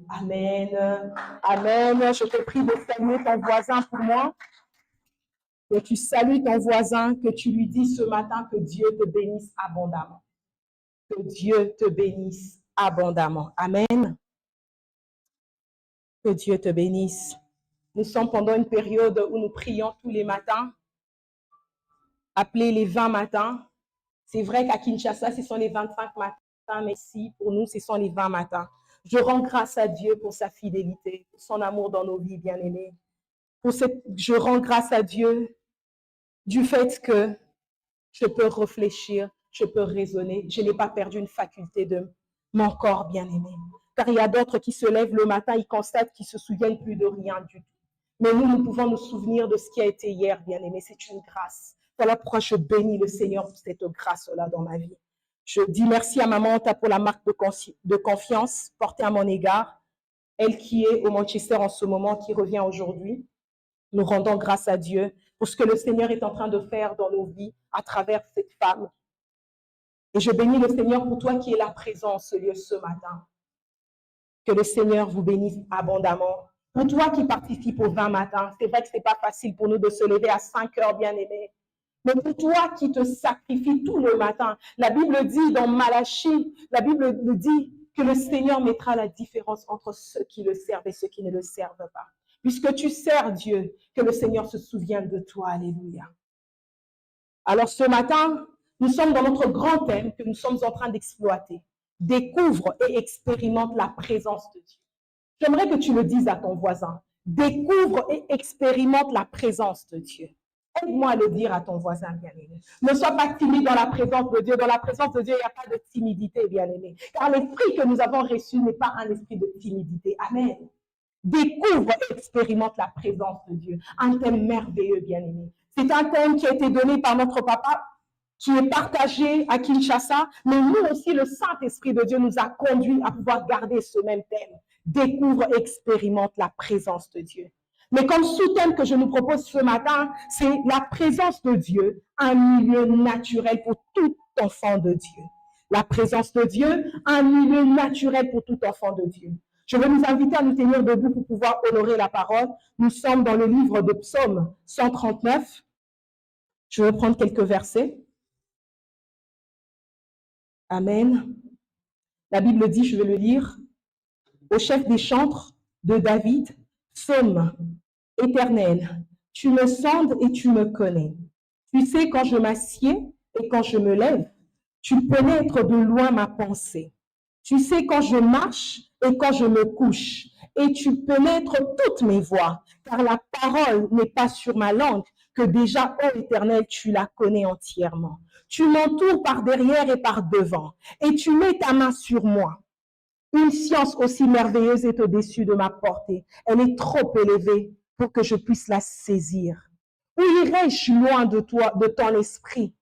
Amen. Amen. Je te prie de saluer ton voisin pour moi. Que tu salues ton voisin, que tu lui dis ce matin que Dieu te bénisse abondamment. Que Dieu te bénisse abondamment. Amen. Que Dieu te bénisse. Nous sommes pendant une période où nous prions tous les matins, appelés les 20 matins. C'est vrai qu'à Kinshasa, ce sont les 25 matins, mais ici, pour nous, ce sont les 20 matins. Je rends grâce à Dieu pour sa fidélité, pour son amour dans nos vies, bien-aimés. Je rends grâce à Dieu du fait que je peux réfléchir, je peux raisonner. Je n'ai pas perdu une faculté de mon corps, bien-aimé. Car il y a d'autres qui se lèvent le matin, ils constatent qu'ils ne se souviennent plus de rien du tout. Mais nous pouvons nous souvenir de ce qui a été hier, bien-aimé. C'est une grâce. Voilà pourquoi je bénis le Seigneur pour cette grâce-là dans ma vie. Je dis merci à Maman pour la marque de confiance portée à mon égard. Elle qui est au Manchester en ce moment, qui revient aujourd'hui. Nous rendons grâce à Dieu pour ce que le Seigneur est en train de faire dans nos vies à travers cette femme. Et je bénis le Seigneur pour toi qui es là présent en ce lieu ce matin. Que le Seigneur vous bénisse abondamment. Pour toi qui participe aux 20 matins, c'est vrai que ce n'est pas facile pour nous de se lever à 5 heures, bien-aimés. Mais pour toi qui te sacrifies tout le matin, la Bible dit dans Malachie, la Bible nous dit que le Seigneur mettra la différence entre ceux qui le servent et ceux qui ne le servent pas. Puisque tu sers Dieu, que le Seigneur se souvienne de toi. Alléluia. Alors ce matin, nous sommes dans notre grand thème que nous sommes en train d'exploiter. Découvre et expérimente la présence de Dieu. J'aimerais que tu le dises à ton voisin. Découvre et expérimente la présence de Dieu. Aide-moi à le dire à ton voisin, bien-aimé. Ne sois pas timide dans la présence de Dieu. Dans la présence de Dieu, il n'y a pas de timidité, bien-aimé. Car l'esprit que nous avons reçu n'est pas un esprit de timidité. Amen. Découvre et expérimente la présence de Dieu. Un thème merveilleux, bien-aimé. C'est un thème qui a été donné par notre papa, qui est partagé à Kinshasa, mais nous aussi, le Saint-Esprit de Dieu nous a conduits à pouvoir garder ce même thème. Découvre et expérimente la présence de Dieu. Mais comme sous-thème que je nous propose ce matin, c'est la présence de Dieu, un milieu naturel pour tout enfant de Dieu. La présence de Dieu, un milieu naturel pour tout enfant de Dieu. Je vais nous inviter à nous tenir debout pour pouvoir honorer la parole. Nous sommes dans le livre de Psaume 139. Je vais prendre quelques versets. Amen. La Bible dit, je vais le lire, au chef des chantres de David, Psaume, Éternel, tu me sondes et tu me connais. Tu sais quand je m'assieds et quand je me lève, tu pénètres de loin ma pensée. Tu sais quand je marche et quand je me couche, et tu pénètres toutes mes voies, car la parole n'est pas sur ma langue, que déjà, ô Éternel, tu la connais entièrement. Tu m'entoures par derrière et par devant, et tu mets ta main sur moi. Une science aussi merveilleuse est au-dessus de ma portée. Elle est trop élevée pour que je puisse la saisir. Où irai-je loin de toi, de ton esprit?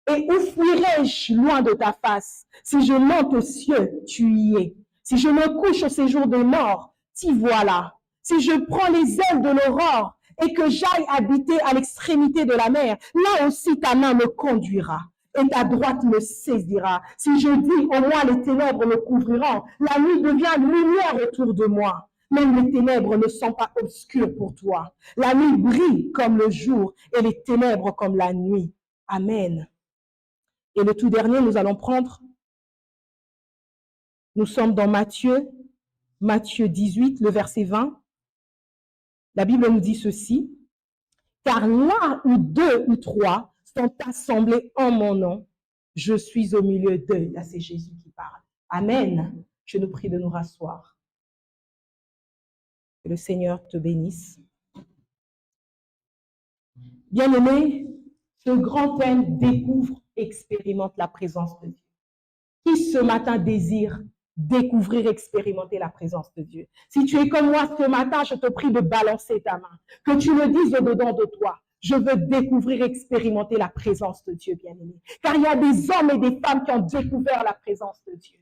Et où fuirai-je loin de ta face? Si je monte aux cieux, tu y es. Si je me couche au séjour des morts, t'y voilà. Si je prends les ailes de l'aurore et que j'aille habiter à l'extrémité de la mer, là aussi ta main me conduira et ta droite me saisira. Si je dis, au moins les ténèbres me couvriront, la nuit devient lumière autour de moi. Même les ténèbres ne sont pas obscures pour toi. La nuit brille comme le jour et les ténèbres comme la nuit. Amen. Et le tout dernier, nous allons prendre, nous sommes dans Matthieu 18, le verset 20. La Bible nous dit ceci, « Car là où 2 ou 3 sont assemblés en mon nom, je suis au milieu d'eux. » Là, c'est Jésus qui parle. Amen. Je nous prie de nous rasseoir. Que le Seigneur te bénisse. Bien-aimé, ce grand thème découvre, expérimente la présence de Dieu. Qui ce matin désire découvrir, expérimenter la présence de Dieu? Si tu es comme moi ce matin, je te prie de balancer ta main, que tu le dises au-dedans de toi. Je veux découvrir, expérimenter la présence de Dieu, bien-aimé. Car il y a des hommes et des femmes qui ont découvert la présence de Dieu,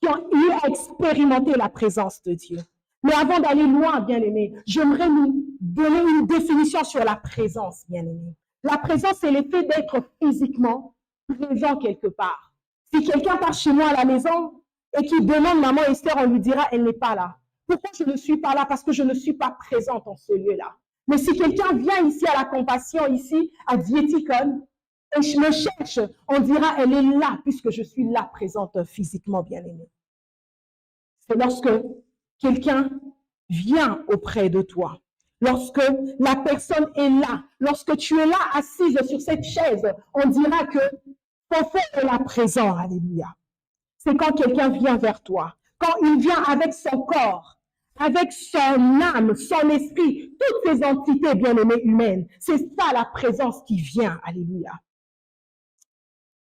qui ont eu à expérimenter la présence de Dieu. Mais avant d'aller loin, bien-aimé, j'aimerais nous donner une définition sur la présence, bien-aimé. La présence, c'est l'effet d'être physiquement présent quelque part. Si quelqu'un part chez moi à la maison, et qui demande maman Esther, on lui dira, elle n'est pas là. Pourquoi je ne suis pas là? Parce que je ne suis pas présente en ce lieu-là. Mais si quelqu'un vient ici à la compassion, ici à Diéticon, et je me cherche, on dira, elle est là, puisque je suis là présente physiquement, bien-aimée. C'est lorsque quelqu'un vient auprès de toi, lorsque la personne est là, lorsque tu es là assise sur cette chaise, on dira que ton frère est là présent, alléluia. C'est quand quelqu'un vient vers toi, quand il vient avec son corps, avec son âme, son esprit, toutes ces entités bien-aimées humaines. C'est ça la présence qui vient, alléluia.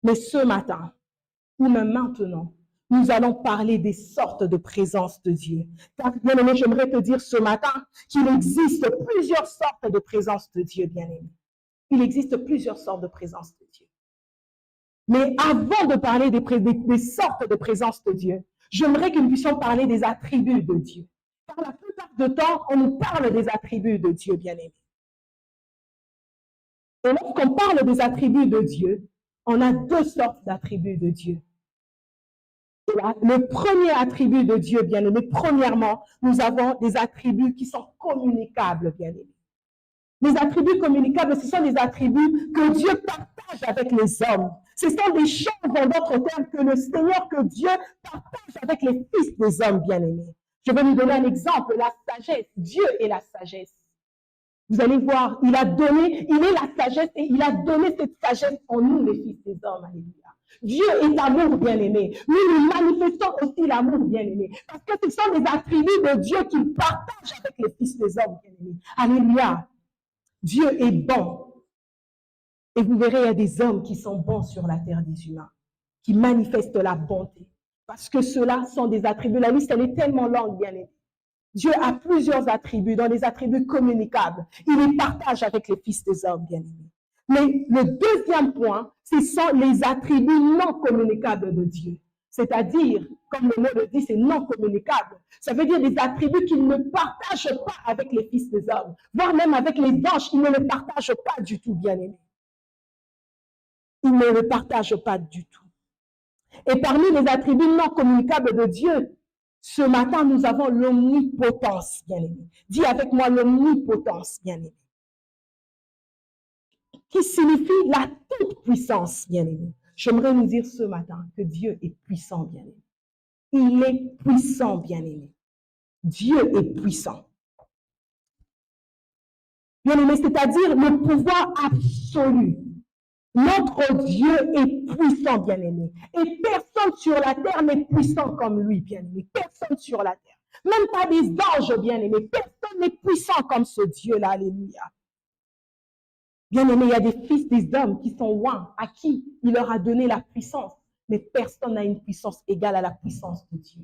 Mais ce matin, ou même maintenant, nous allons parler des sortes de présence de Dieu. Car, bien-aimé, j'aimerais te dire ce matin qu'il existe plusieurs sortes de présence de Dieu, bien-aimé. Il existe plusieurs sortes de présence de Dieu. Mais avant de parler des sortes de présence de Dieu, j'aimerais que nous puissions parler des attributs de Dieu. Car la plupart du temps, on nous parle des attributs de Dieu, bien-aimé. Et lorsqu'on parle des attributs de Dieu, on a deux sortes d'attributs de Dieu. Le premier attribut de Dieu, bien-aimé, premièrement, nous avons des attributs qui sont communicables, bien-aimé. Les attributs communicables, ce sont des attributs que Dieu partage avec les hommes. Ce sont des choses, en d'autres termes, que le Seigneur, que Dieu partage avec les fils des hommes bien-aimés. Je vais vous donner un exemple, la sagesse. Dieu est la sagesse. Vous allez voir, il est la sagesse et il a donné cette sagesse en nous, les fils des hommes. Alléluia. Dieu est amour, bien-aimé. Nous manifestons aussi l'amour, bien-aimé. Parce que ce sont des attributs de Dieu qu'il partage avec les fils des hommes, bien-aimés. Alléluia. Dieu est bon. Et vous verrez, il y a des hommes qui sont bons sur la terre des humains, qui manifestent la bonté. Parce que ceux-là sont des attributs. La liste, elle est tellement longue, bien-aimé. Dieu a plusieurs attributs, dans les attributs communicables. Il les partage avec les fils des hommes, bien-aimés. Mais le deuxième point, ce sont les attributs non communicables de Dieu. C'est-à-dire, comme le mot le dit, c'est non communicable. Ça veut dire des attributs qu'il ne partage pas avec les fils des hommes, voire même avec les anges, il ne les partage pas du tout, bien-aimés. Il ne le partage pas du tout. Et parmi les attributs non communicables de Dieu, ce matin, nous avons l'omnipotence, bien-aimé. Dis avec moi l'omnipotence, bien-aimé. Qui signifie la toute-puissance, bien-aimé. J'aimerais nous dire ce matin que Dieu est puissant, bien-aimé. Il est puissant, bien-aimé. Dieu est puissant. Bien-aimé, c'est-à-dire le pouvoir absolu. Notre Dieu est puissant, bien-aimé. Et personne sur la terre n'est puissant comme lui, bien-aimé. Personne sur la terre. Même pas des anges, bien-aimé. Personne n'est puissant comme ce Dieu-là. Alléluia. Bien-aimé, il y a des fils des hommes qui sont loin, à qui il leur a donné la puissance. Mais personne n'a une puissance égale à la puissance de Dieu.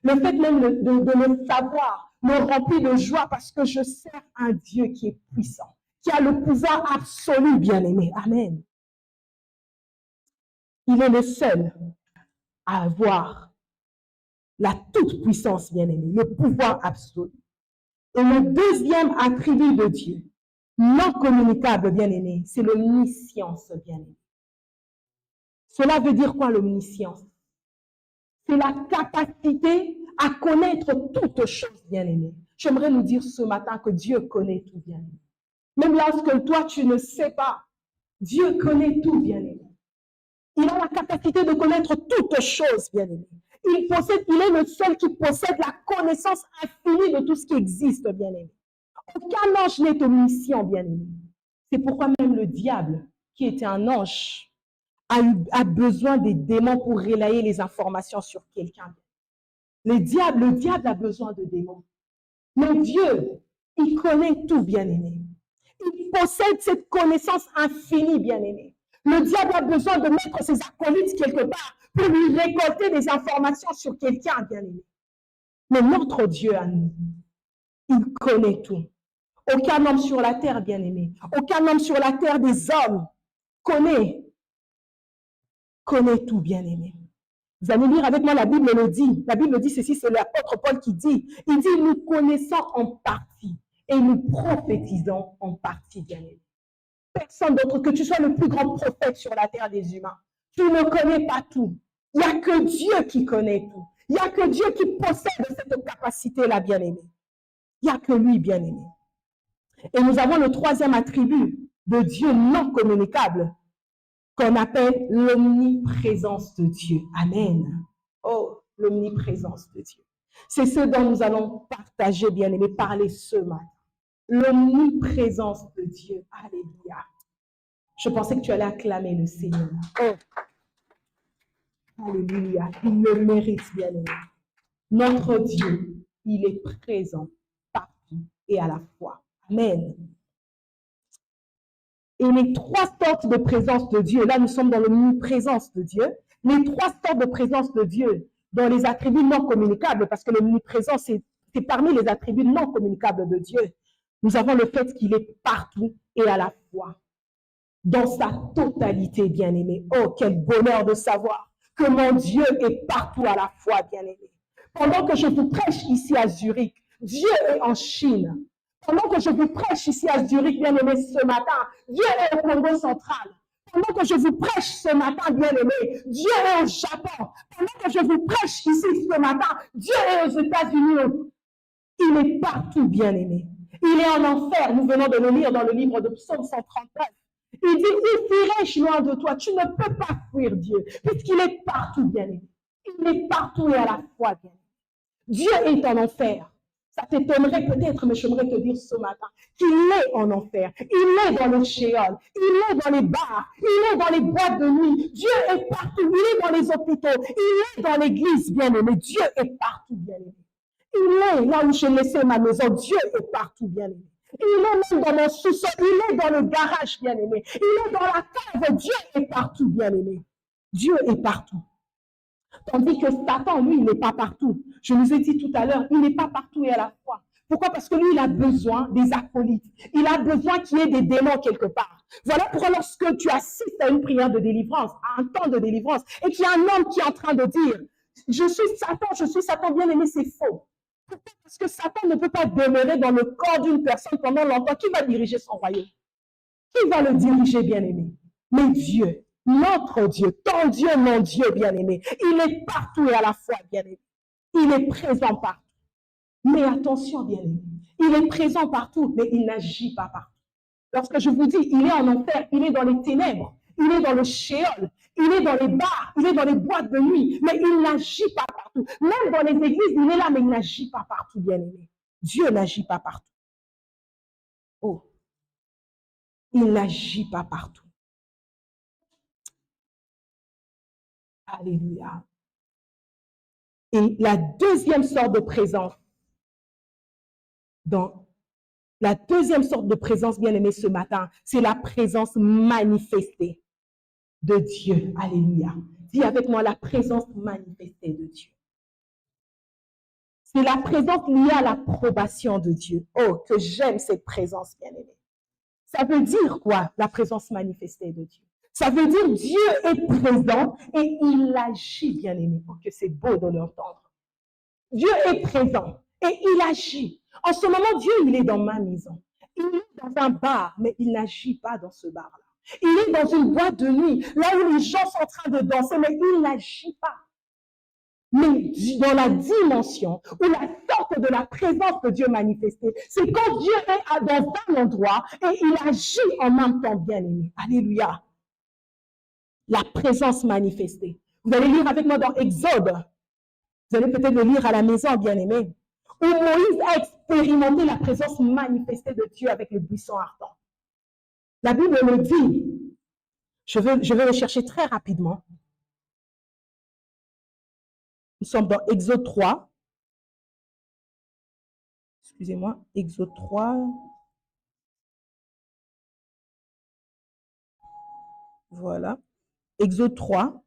Le fait même de le savoir me remplit de joie parce que je sers un Dieu qui est puissant, qui a le pouvoir absolu, bien-aimé. Amen. Il est le seul à avoir la toute-puissance, bien-aimé, le pouvoir absolu. Et le deuxième attribut de Dieu, non communicable, bien-aimé, c'est l'omniscience, bien-aimé. Cela veut dire quoi, l'omniscience? C'est la capacité à connaître toutes choses, bien-aimé. J'aimerais nous dire ce matin que Dieu connaît tout, bien-aimé. Même lorsque toi, tu ne sais pas, Dieu connaît tout, bien-aimé. Il a la capacité de connaître toutes choses, bien-aimé. Il est le seul qui possède la connaissance infinie de tout ce qui existe, bien-aimé. Aucun ange n'est omniscient, bien-aimé. C'est pourquoi même le diable, qui était un ange, a besoin des démons pour relayer les informations sur quelqu'un. Le diable a besoin de démons. Mais Dieu, il connaît tout, bien-aimé. Il possède cette connaissance infinie, bien-aimé. Le diable a besoin de mettre ses acolytes quelque part pour lui récolter des informations sur quelqu'un, bien-aimé. Mais notre Dieu à nous, il connaît tout. Aucun homme sur la terre, bien-aimé, aucun homme sur la terre des hommes connaît tout, bien-aimé. Vous allez lire avec moi, la Bible le dit. La Bible dit ceci, c'est l'apôtre Paul qui dit. Il dit, nous connaissons en partie et nous prophétisons en partie, bien-aimé. Personne d'autre, que tu sois le plus grand prophète sur la terre des humains. Tu ne connais pas tout. Il n'y a que Dieu qui connaît tout. Il n'y a que Dieu qui possède cette capacité-là, bien-aimé. Il n'y a que lui, bien-aimé. Et nous avons le troisième attribut de Dieu non communicable, qu'on appelle l'omniprésence de Dieu. Amen. Oh, l'omniprésence de Dieu. C'est ce dont nous allons partager, bien-aimé, parler ce matin. L'omniprésence de Dieu. Alléluia. Je pensais que tu allais acclamer le Seigneur. Oh. Alléluia. Il le mérite, bien-aimé. Notre Dieu, il est présent partout et à la fois. Amen. Et les trois sortes de présence de Dieu, là nous sommes dans l'omniprésence de Dieu, les trois sortes de présence de Dieu dans les attributs non communicables, parce que l'omniprésence, c'est parmi les attributs non communicables de Dieu. Nous avons le fait qu'il est partout et à la fois, dans sa totalité, bien-aimé. Oh, quel bonheur de savoir que mon Dieu est partout à la fois, bien-aimé. Pendant que je vous prêche ici à Zurich, Dieu est en Chine. Pendant que je vous prêche ici à Zurich, bien-aimé, ce matin, Dieu est au Congo central. Pendant que je vous prêche ce matin, bien-aimé, Dieu est au Japon. Pendant que je vous prêche ici ce matin, Dieu est aux États-Unis. Il est partout, bien-aimé. Il est en enfer. Nous venons de le lire dans le livre de Psaume 139. Il dit, où fuirai-je loin de toi? Tu ne peux pas fuir Dieu, puisqu'il est partout, bien-aimé. Il est partout et à la fois, bien-aimé. Dieu est en enfer. Ça t'étonnerait peut-être, mais j'aimerais te dire ce matin qu'il est en enfer. Il est dans le shéol. Il est dans les bars. Il est dans les boîtes de nuit. Dieu est partout. Il est dans les hôpitaux. Il est dans l'église, bien-aimé. Dieu est partout, bien-aimé. Il est là où j'ai laissé ma maison. Dieu est partout, bien-aimé. Il est même dans mon sous-sol. Il est dans le garage, bien-aimé. Il est dans la cave. Dieu est partout, bien-aimé. Dieu est partout. Tandis que Satan, lui, il n'est pas partout. Je vous ai dit tout à l'heure, il n'est pas partout et à la fois. Pourquoi? Parce que lui, il a besoin des acolytes. Il a besoin qu'il y ait des démons quelque part. Voilà pourquoi lorsque tu assistes à une prière de délivrance, à un temps de délivrance, et qu'il y a un homme qui est en train de dire, je suis Satan, bien-aimé, c'est faux. Pourquoi? Parce que Satan ne peut pas demeurer dans le corps d'une personne pendant longtemps. Qui va diriger son royaume? Qui va le diriger, bien-aimé? Mais Dieu. Notre Dieu, ton Dieu, mon Dieu, bien-aimé. Il est partout et à la fois, bien-aimé. Il est présent partout. Mais attention, bien-aimé. Il est présent partout, mais il n'agit pas partout. Lorsque je vous dis, il est en enfer, il est dans les ténèbres, il est dans le shéol, il est dans les bars, il est dans les boîtes de nuit, mais il n'agit pas partout. Même dans les églises, il est là, mais il n'agit pas partout, bien-aimé. Dieu n'agit pas partout. Oh. Il n'agit pas partout. Alléluia. Et la deuxième sorte de présence, bien-aimé, ce matin, c'est la présence manifestée de Dieu. Alléluia. Dis avec moi la présence manifestée de Dieu. C'est la présence liée à l'approbation de Dieu. Oh, que j'aime cette présence, bien-aimé. Ça veut dire quoi, la présence manifestée de Dieu? Ça veut dire Dieu est présent et il agit, bien-aimé. Oh, que c'est beau de l'entendre. Dieu est présent et il agit. En ce moment, Dieu, il est dans ma maison. Il est dans un bar, mais il n'agit pas dans ce bar-là. Il est dans une boîte de nuit, là où les gens sont en train de danser, mais il n'agit pas. Mais dans la dimension où la sorte de la présence de Dieu manifestée, c'est quand Dieu est dans un endroit et il agit en même temps, bien-aimé. Alléluia. La présence manifestée. Vous allez lire avec moi dans Exode. Vous allez peut-être le lire à la maison, bien-aimé. Où Moïse a expérimenté la présence manifestée de Dieu avec le buisson ardent. La Bible le dit. Je vais le chercher très rapidement. Nous sommes dans Exode 3. Excusez-moi, Exode 3. Voilà. Exode 3,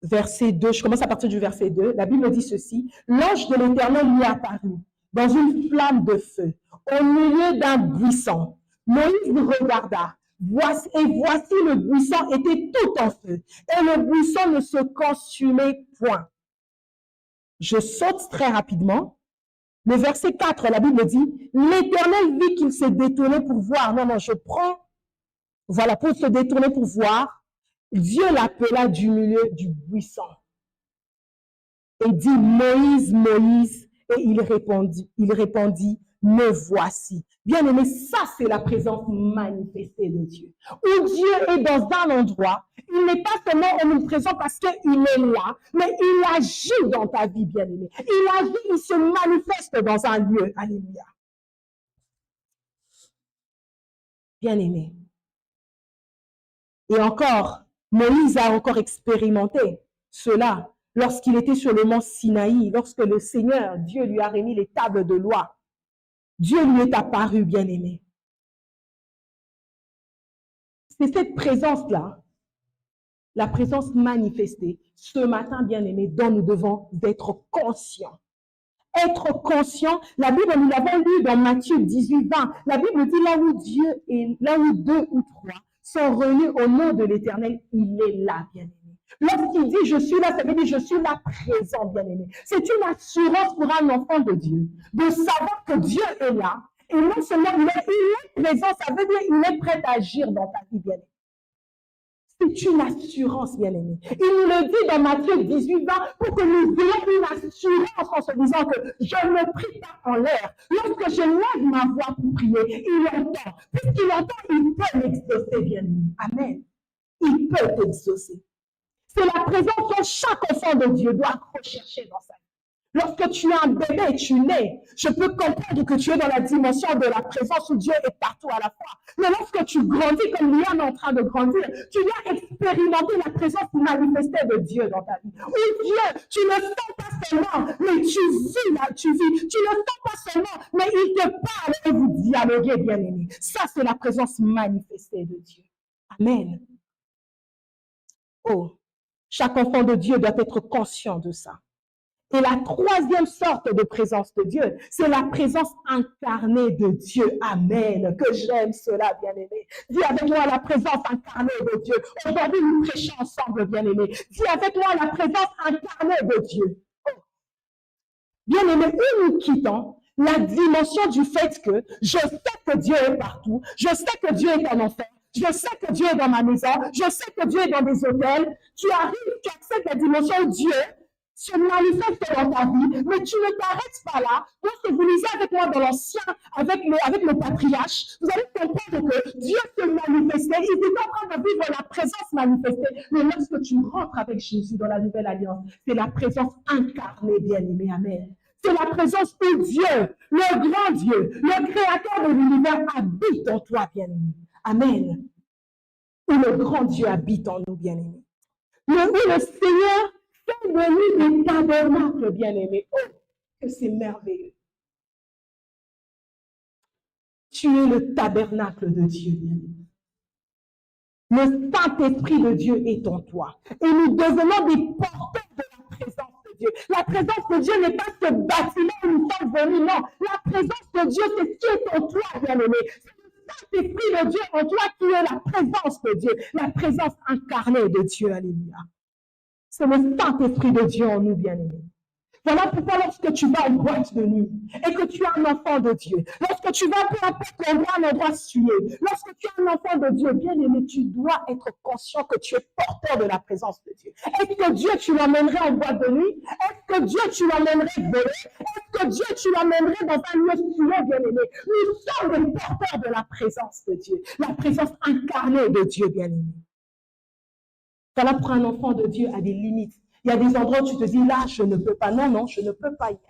verset 2. Je commence à partir du verset 2. La Bible dit ceci. L'ange de l'Éternel lui apparut dans une flamme de feu, au milieu d'un buisson. Moïse regarda. Voici le buisson était tout en feu, et le buisson ne se consumait point. Je saute très rapidement. Le verset 4, la Bible dit, l'Éternel vit qu'il s'est détourné pour voir. Non, je prends, voilà, pour se détourner pour voir. Dieu l'appela du milieu du buisson. et dit, Moïse, Moïse, et il répondit, me voici. Bien aimé, ça c'est la présence manifestée de Dieu. Où Dieu est dans un endroit, il n'est pas seulement omniprésent parce qu'il est là, mais il agit dans ta vie, bien aimé. Il agit, il se manifeste dans un lieu. Alléluia. Bien aimé. Et encore, Moïse a encore expérimenté cela lorsqu'il était sur le mont Sinaï, lorsque le Seigneur, Dieu lui a remis les tables de loi. Dieu lui est apparu, bien-aimé. C'est cette présence-là, la présence manifestée, ce matin, bien-aimé, dont nous devons être conscients. Être conscient, la Bible, nous l'avons lu dans Matthieu 18, 20. La Bible dit là où Dieu est, là où 2 ou 3 sont réunis au nom de l'Éternel, il est là, bien-aimé. Lorsqu'il dit je suis là, ça veut dire je suis là présent, bien-aimé. C'est une assurance pour un enfant de Dieu, de savoir que Dieu est là. Et non seulement il est présent, ça veut dire qu'il est prêt à agir dans ta vie, bien-aimé. C'est une assurance, bien-aimé. Il nous le dit dans Matthieu 18, 20, pour que nous ayons une assurance en se disant que je ne prie pas en l'air. Lorsque je lève ma voix pour prier, il entend. Puisqu'il entend, il peut m'exaucer, bien-aimé. Amen. Il peut t'exaucer. C'est la présence que chaque enfant de Dieu doit rechercher dans sa vie. Lorsque tu es un bébé et tu nais, je peux comprendre que tu es dans la dimension de la présence où Dieu est partout à la fois. Mais lorsque tu grandis, comme Liam est en train de grandir, tu viens expérimenter la présence manifestée de Dieu dans ta vie. Où Dieu, tu ne sens pas seulement, mais tu vis là, tu vis. Tu ne sens pas seulement, mais il te parle et vous dialoguez, bien-aimés. Ça, c'est la présence manifestée de Dieu. Amen. Oh, chaque enfant de Dieu doit être conscient de ça. Et la troisième sorte de présence de Dieu, c'est la présence incarnée de Dieu. Amen. Que j'aime cela, bien-aimé. Dis avec moi la présence incarnée de Dieu. Aujourd'hui, nous prêchons ensemble, bien-aimé. Dis avec moi la présence incarnée de Dieu. Bien-aimé, où nous quittons la dimension du fait que je sais que Dieu est partout, je sais que Dieu est en enfer, je sais que Dieu est dans ma maison, je sais que Dieu est dans des hôtels. Tu arrives, tu acceptes la dimension où Dieu se manifeste dans ta vie, mais tu ne t'arrêtes pas là. Lorsque vous lisez avec moi dans l'Ancien, avec le patriarche, vous allez comprendre que Dieu se manifestait, il était en train de vivre la présence manifestée. Mais lorsque tu rentres avec Jésus dans la Nouvelle Alliance, c'est la présence incarnée, bien-aimé. Amen. C'est la présence où Dieu, le grand Dieu, le créateur de l'univers habite en toi, bien-aimé. Amen. Où le grand Dieu habite en nous, bien-aimé. Où le Seigneur fait de nous des tabernacles, bien-aimé. Oh, que c'est merveilleux. Tu es le tabernacle de Dieu, bien-aimé. Le Saint-Esprit de Dieu est en toi. Et nous devenons des porteurs de la présence de Dieu. La présence de Dieu n'est pas ce bâtiment où nous sommes venus, non. La présence de Dieu, c'est ce qui est en toi, bien-aimé. C'est le Saint-Esprit de Dieu en toi qui est la présence de Dieu, la présence incarnée de Dieu. Alléluia. C'est le Saint-Esprit de Dieu en nous, bien-aimés. Voilà pourquoi lorsque tu vas en boîte de nuit et que tu es un enfant de Dieu, lorsque tu vas peu importe l'endroit où tu es, lorsque tu es un enfant de Dieu, bien-aimé, tu dois être conscient que tu es porteur de la présence de Dieu. Est-ce que Dieu, tu l'emmènerais en boîte de nuit? Est-ce que Dieu, tu l'emmènerais voler? Est-ce que Dieu, tu l'emmènerais dans un lieu suivant, bien-aimé? Nous sommes les porteurs de la présence de Dieu, la présence incarnée de Dieu, bien-aimé. Voilà, pour un enfant de Dieu a des limites. Il y a des endroits où tu te dis, là, je ne peux pas. Non, non, je ne peux pas y aller.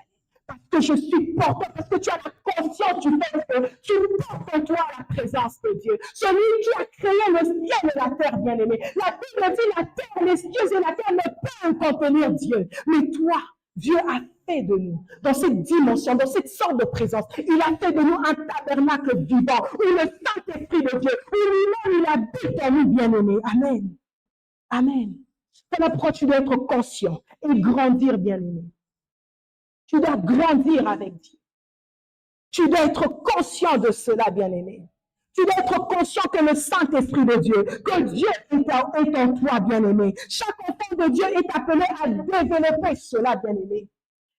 Parce que je suis porteur, parce que tu as la conscience du fait que tu portes en toi la présence de Dieu. Celui qui a créé le ciel et la terre, bien-aimé. La Bible dit, la terre, les cieux et la terre ne peuvent contenir Dieu. Mais toi, Dieu a fait de nous, dans cette dimension, dans cette sorte de présence, il a fait de nous un tabernacle vivant, où le Saint-Esprit de Dieu, où lui-même, il habite en nous, bien-aimé. Amen. Amen. Voilà pourquoi tu dois être conscient et grandir, bien-aimé. Tu dois grandir avec Dieu. Tu dois être conscient de cela, bien-aimé. Tu dois être conscient que le Saint-Esprit de Dieu, que Dieu est en toi, bien-aimé. Chaque enfant de Dieu est appelé à développer cela, bien-aimé.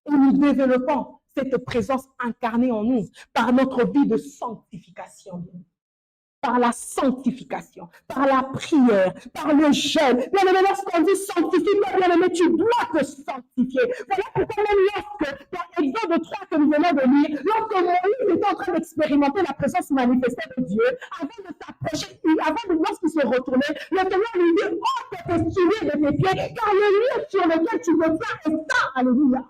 Et nous développons cette présence incarnée en nous par notre vie de sanctification. par la sanctification, par la prière, par le jeûne. Bien-aimé, lorsqu'on dit sanctifie-toi, bien-aimé, tu dois te sanctifier. Voilà pourquoi même lorsque, dans Exode 3 que nous venons de lire, lorsque Moïse était en train d'expérimenter la présence manifestée de Dieu, avant de s'approcher, lorsqu'il se retournait, le Seigneur lui dit, ôte tes souliers de tes pieds, car le lieu sur lequel tu te tiens est saint. Alléluia.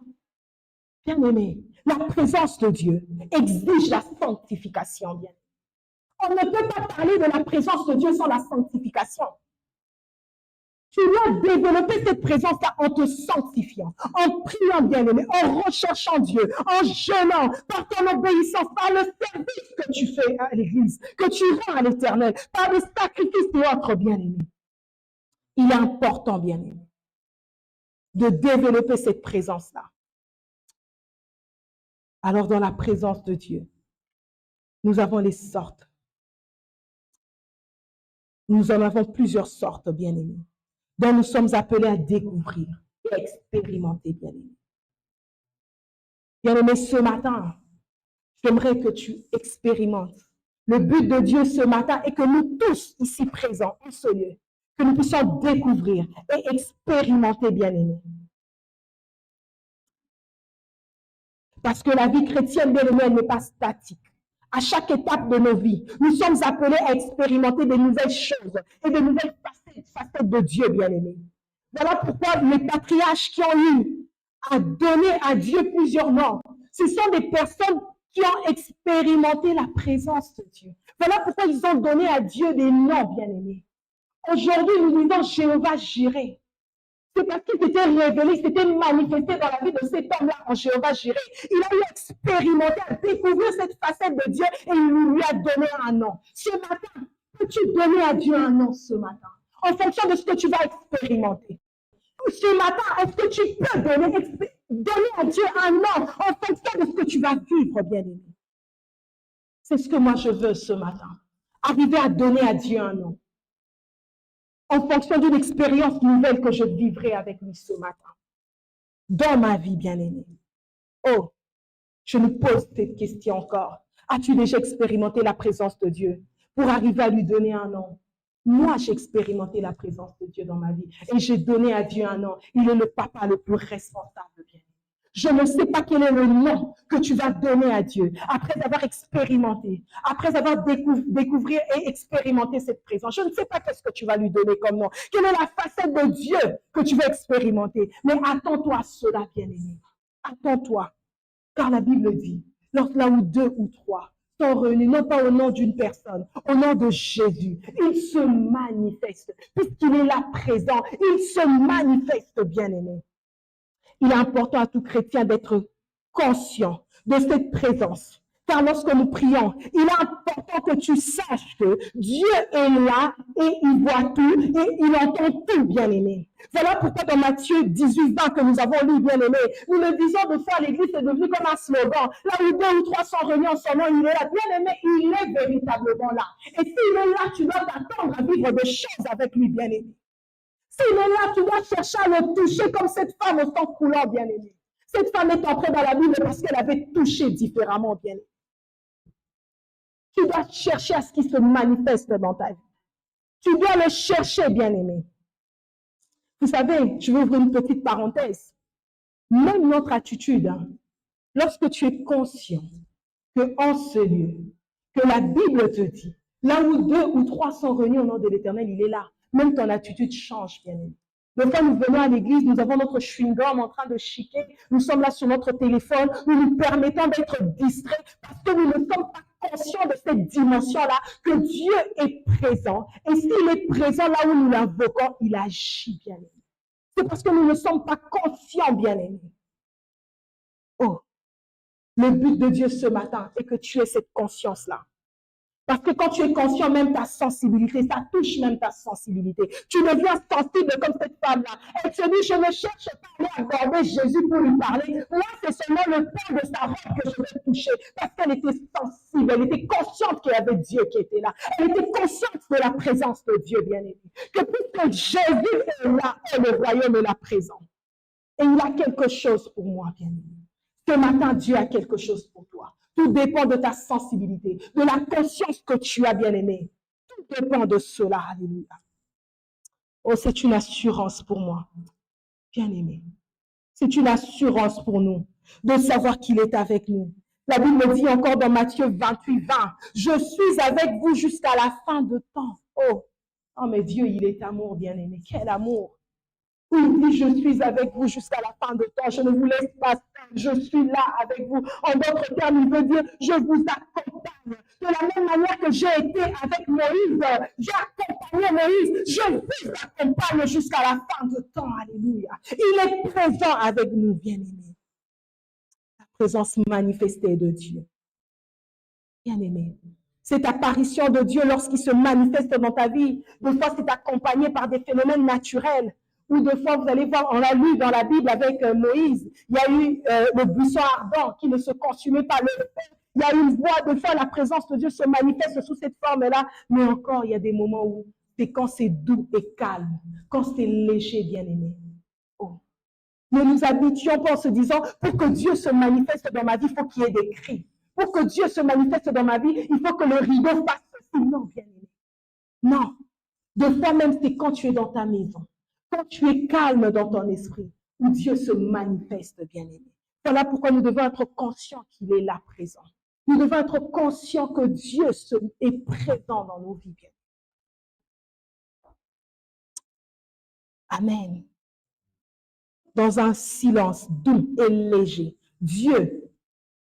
Bien-aimé, la présence de Dieu exige la sanctification, bien. On ne peut pas parler de la présence de Dieu sans la sanctification. Tu dois développer cette présence-là en te sanctifiant, en priant, bien-aimé, en recherchant Dieu, en jeûnant, par ton obéissance, par le service que tu fais à l'Église, que tu rends à l'Éternel, par les sacrifices et autres, bien-aimé. Il est important, bien-aimé, de développer cette présence-là. Alors, dans la présence de Dieu, nous avons les sortes. Nous en avons plusieurs sortes, bien-aimés, dont nous sommes appelés à découvrir et à expérimenter, bien-aimés. Bien-aimés, ce matin, j'aimerais que tu expérimentes. Le but de Dieu ce matin est que nous tous, ici présents, en ce lieu, que nous puissions découvrir et expérimenter, bien-aimés. Parce que la vie chrétienne, bien-aimés, elle n'est pas statique. À chaque étape de nos vies, nous sommes appelés à expérimenter de nouvelles choses et de nouvelles facettes de Dieu, bien-aimés. Voilà pourquoi les patriarches qui ont eu à donner à Dieu plusieurs noms, ce sont des personnes qui ont expérimenté la présence de Dieu. Voilà pourquoi ils ont donné à Dieu des noms, bien-aimés. Aujourd'hui, nous disons Jéhovah Jireh. C'est parce qu'il s'était révélé, il s'était manifesté dans la vie de cet homme-là en Jéhovah Jireh. Il a eu expérimenté, à découvrir cette facette de Dieu et il lui a donné un nom. Ce matin, peux-tu donner à Dieu un nom ce matin? En fonction de ce que tu vas expérimenter. Ce matin, est-ce que tu peux donner à Dieu un nom en fonction de ce que tu vas vivre, bien-aimé? C'est ce que moi je veux ce matin. Arriver à donner à Dieu un nom. En fonction d'une expérience nouvelle que je vivrai avec lui ce matin. Dans ma vie, bien-aimé. Oh, je nous pose cette question encore. As-tu déjà expérimenté la présence de Dieu pour arriver à lui donner un nom? Moi, j'ai expérimenté la présence de Dieu dans ma vie et j'ai donné à Dieu un nom. Il est le papa le plus responsable, bien-aimé. Je ne sais pas quel est le nom que tu vas donner à Dieu après avoir expérimenté, après avoir découvert et expérimenté cette présence. Je ne sais pas qu'est-ce que tu vas lui donner comme nom. Quelle est la facette de Dieu que tu vas expérimenter. Mais attends-toi à cela, bien-aimé. Attends-toi. Car la Bible dit, là où 2 ou 3 sont réunis, non pas au nom d'une personne, au nom de Jésus, il se manifeste. Puisqu'il est là présent, il se manifeste, bien-aimé. Il est important à tout chrétien d'être conscient de cette présence. Car lorsque nous prions, il est important que tu saches que Dieu est là et il voit tout et il entend tout, bien-aimé. Voilà pourquoi dans Matthieu 18, 20 que nous avons lu, bien-aimé, nous le disons de fois, l'Église est devenue comme un slogan. Là où 2 ou 3 sont réunis en son nom, il est là. Bien-aimé, il est véritablement là. Et s'il est là, tu dois t'attendre à vivre des choses avec lui, bien-aimé. S'il est là, tu dois chercher à le toucher comme cette femme au sang coulant, bien-aimé. Cette femme est entrée dans la Bible parce qu'elle avait touché différemment, bien-aimé. Tu dois chercher à ce qui se manifeste dans ta vie. Tu dois le chercher, bien-aimé. Vous savez, je vais ouvrir une petite parenthèse. Même notre attitude, lorsque tu es conscient qu'en ce lieu, que la Bible te dit, là où 2 ou 3 sont réunis au nom de l'Éternel, il est là. Même ton attitude change, bien-aimé. Des fois, nous venons à l'église, nous avons notre chewing-gum en train de chiquer, nous sommes là sur notre téléphone, nous nous permettons d'être distraits parce que nous ne sommes pas conscients de cette dimension-là, que Dieu est présent. Et s'il est présent là où nous l'invoquons, il agit, bien-aimé. C'est parce que nous ne sommes pas conscients, bien-aimé. Oh, le but de Dieu ce matin est que tu aies cette conscience-là. Parce que quand tu es conscient, même ta sensibilité, ça touche même ta sensibilité. Tu deviens sensible comme cette femme-là. Elle se dit, je ne cherche pas à aller aborder Jésus pour lui parler. Moi, c'est seulement le pan de sa robe que je vais toucher. Parce qu'elle était sensible, elle était consciente qu'il y avait Dieu qui était là. Elle était consciente de la présence de Dieu, bien-aimé. Que puisque Jésus est là, le royaume est là présent. Et il a quelque chose pour moi, bien-aimé. Ce matin, Dieu a quelque chose pour toi. Tout dépend de ta sensibilité, de la conscience que tu as, bien-aimé. dépend de cela. Alléluia. Oh, c'est une assurance pour moi, bien-aimé. C'est une assurance pour nous de savoir qu'il est avec nous. La Bible dit encore dans Matthieu 28, 20, « Je suis avec vous jusqu'à la fin de temps. » Oh, mais Dieu, il est amour, bien-aimé. Quel amour! Il dit, je suis avec vous jusqu'à la fin de temps. Je ne vous laisse pas seul. Je suis là avec vous. En d'autres termes, il veut dire, je vous accompagne. De la même manière que j'ai été avec Moïse, j'ai accompagné Moïse. Je vous accompagne jusqu'à la fin de temps. Alléluia. Il est présent avec nous, bien-aimés. La présence manifestée de Dieu. Bien-aimé. Cette apparition de Dieu lorsqu'il se manifeste dans ta vie, des fois c'est accompagné par des phénomènes naturels. Ou des fois, vous allez voir, on a lu dans la Bible avec Moïse, il y a eu le buisson ardent qui ne se consumait pas. Il y a une voix, des fois, la présence de Dieu se manifeste sous cette forme-là. Mais encore, il y a des moments où c'est quand c'est doux et calme, quand c'est léger, bien-aimé. Oh. Nous nous habituons pas en se disant, pour que Dieu se manifeste dans ma vie, il faut qu'il y ait des cris. Pour que Dieu se manifeste dans ma vie, il faut que le rideau fasse ceci. Non, bien-aimé. Non. Des fois même, c'est quand tu es dans ta maison. Quand tu es calme dans ton esprit, où Dieu se manifeste, bien-aimé. Voilà pourquoi nous devons être conscients qu'il est là présent. Nous devons être conscients que Dieu est présent dans nos vies, bien. Amen. Dans un silence doux et léger, Dieu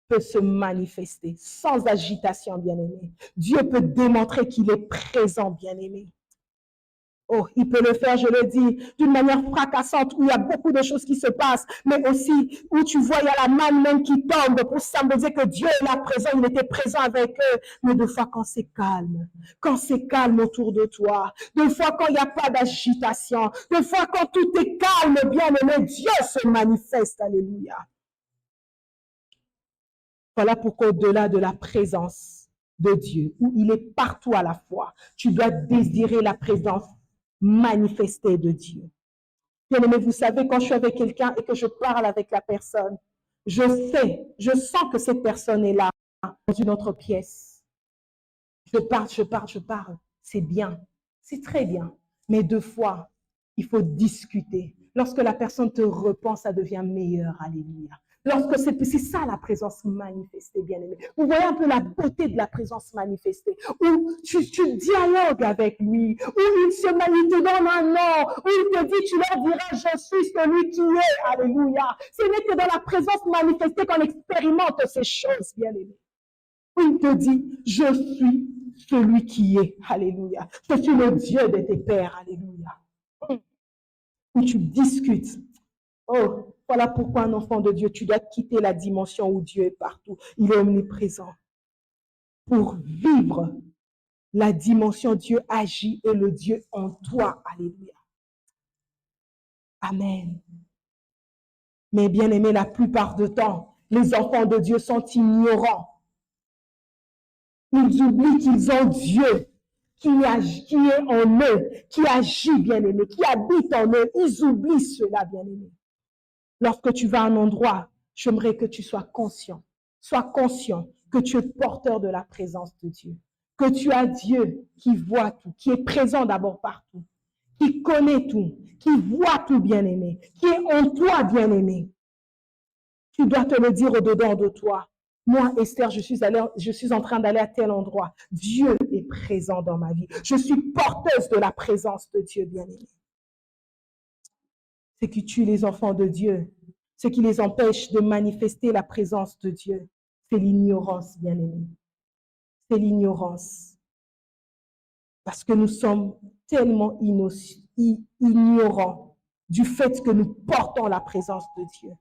peut se manifester sans agitation, bien-aimé. Dieu peut démontrer qu'il est présent, bien-aimé. Oh, il peut le faire, je le dis, d'une manière fracassante, où il y a beaucoup de choses qui se passent, mais aussi où tu vois, il y a la manne même qui tombe pour symboliser que Dieu est là présent, il était présent avec eux. Mais des fois, quand c'est calme autour de toi, des fois, quand il n'y a pas d'agitation, des fois, quand tout est calme, bien-aimé, Dieu se manifeste. Alléluia. Voilà pourquoi, au-delà de la présence de Dieu, où il est partout à la fois, tu dois désirer la présence manifestée de Dieu. Bien-aimé, vous savez, quand je suis avec quelqu'un et que je parle avec la personne, je sens que cette personne est là, dans une autre pièce. Je parle. C'est bien, c'est très bien. Mais deux fois, il faut discuter. Lorsque la personne te repense, ça devient meilleur. Alléluia. Lorsque c'est ça la présence manifestée, bien-aimé. Vous voyez un peu la beauté de la présence manifestée, où tu dialogues avec lui, où il se manifeste dans un nom, où il te dit, tu leur diras, je suis celui qui est. Alléluia. Ce n'est que dans la présence manifestée qu'on expérimente ces choses, bien-aimé. Où il te dit, je suis celui qui est. Alléluia. Je suis le Dieu de tes pères. Alléluia. Où tu discutes. Oh, voilà pourquoi un enfant de Dieu, tu dois quitter la dimension où Dieu est partout. Il est omniprésent. Pour vivre la dimension Dieu agit et le Dieu en toi. Alléluia. Amen. Mais bien aimé, la plupart du temps, les enfants de Dieu sont ignorants. Ils oublient qu'ils ont Dieu qui est en eux, qui agit, bien aimé, qui habite en eux. Ils oublient cela, bien aimé. Lorsque tu vas à un endroit, j'aimerais que tu sois conscient. Sois conscient que tu es porteur de la présence de Dieu. Que tu as Dieu qui voit tout, qui est présent d'abord partout, qui connaît tout, qui voit tout, bien-aimé, qui est en toi, bien-aimé. Tu dois te le dire au-dedans de toi. Moi, Esther, je suis en train d'aller à tel endroit. Dieu est présent dans ma vie. Je suis porteuse de la présence de Dieu, bien-aimé. Ce qui tue les enfants de Dieu, ce qui les empêche de manifester la présence de Dieu, c'est l'ignorance, bien-aimé. C'est l'ignorance. Parce que nous sommes tellement ignorants du fait que nous portons la présence de Dieu.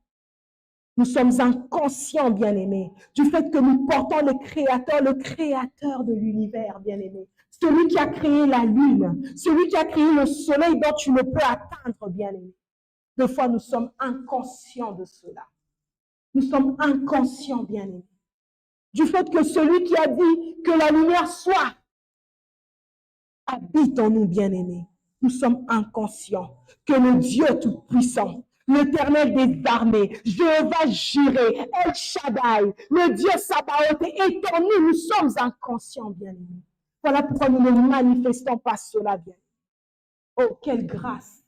Nous sommes inconscients, bien-aimés, du fait que nous portons le créateur de l'univers, bien-aimé. Celui qui a créé la lune, celui qui a créé le soleil dont tu ne peux atteindre, bien-aimé. Des fois, nous sommes inconscients de cela. Nous sommes inconscients, bien-aimés. Du fait que celui qui a dit que la lumière soit, habite en nous, bien-aimés. Nous sommes inconscients que le Dieu Tout-Puissant, l'Éternel des armées, Jéhovah Jireh, El Shaddai, le Dieu Sabaoth est en nous. Nous sommes inconscients, bien-aimés. Voilà pourquoi nous ne manifestons pas cela bien. Oh, quelle grâce!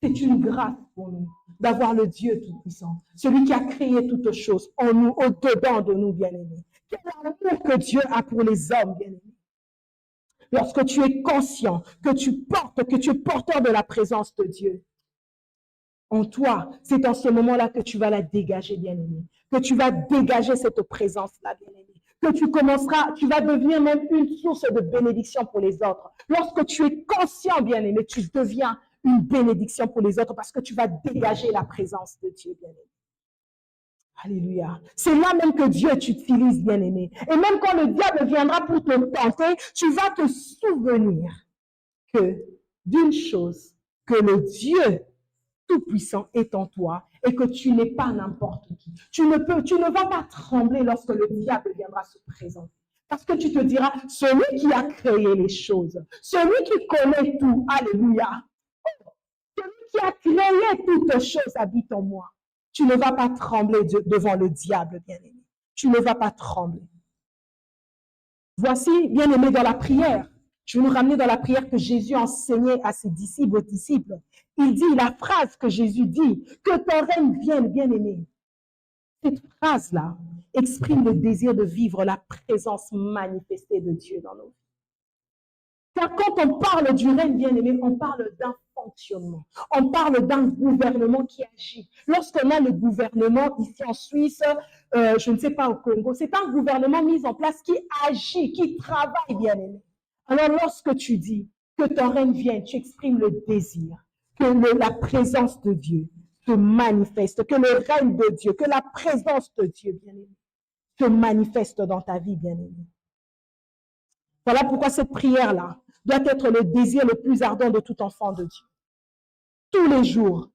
C'est une grâce pour nous d'avoir le Dieu Tout-Puissant, celui qui a créé toutes choses en nous, au-dedans de nous, bien-aimés. Quel amour que Dieu a pour les hommes, bien-aimés. Lorsque tu es conscient que tu es porteur de la présence de Dieu en toi, c'est en ce moment-là que tu vas la dégager, bien-aimé. Que tu vas dégager cette présence-là, bien-aimé. Que tu vas devenir même une source de bénédiction pour les autres. Lorsque tu es conscient, bien-aimé, tu deviens une bénédiction pour les autres parce que tu vas dégager la présence de Dieu, bien-aimé. Alléluia. C'est là même que Dieu t'utilise, bien-aimé. Et même quand le diable viendra pour te tenter, tu vas te souvenir d'une chose, que le Dieu Tout-Puissant est en toi et que tu n'es pas n'importe qui. Tu ne vas pas trembler lorsque le diable viendra se présenter. Parce que tu te diras, celui qui a créé les choses, celui qui connaît tout, alléluia, celui qui a créé toutes choses habite en moi. Tu ne vas pas trembler devant le diable, bien-aimé. Tu ne vas pas trembler. Voici, bien-aimé, dans la prière. Je vais nous ramener dans la prière que Jésus enseignait à ses disciples, aux disciples. Il dit la phrase que Jésus dit, que ton règne vienne, bien-aimé. Cette phrase-là exprime le désir de vivre la présence manifestée de Dieu dans nos vies. Car quand on parle du règne, bien-aimé, on parle d'un fonctionnement. On parle d'un gouvernement qui agit. Lorsqu'on a le gouvernement ici en Suisse, je ne sais pas au Congo, c'est un gouvernement mis en place qui agit, qui travaille, bien-aimé. Alors lorsque tu dis que ton règne vienne, tu exprimes le désir que la présence de Dieu se manifeste, que le règne de Dieu, que la présence de Dieu, bien-aimé, se manifeste dans ta vie, bien-aimé. Voilà pourquoi cette prière-là doit être le désir le plus ardent de tout enfant de Dieu. Tous les jours,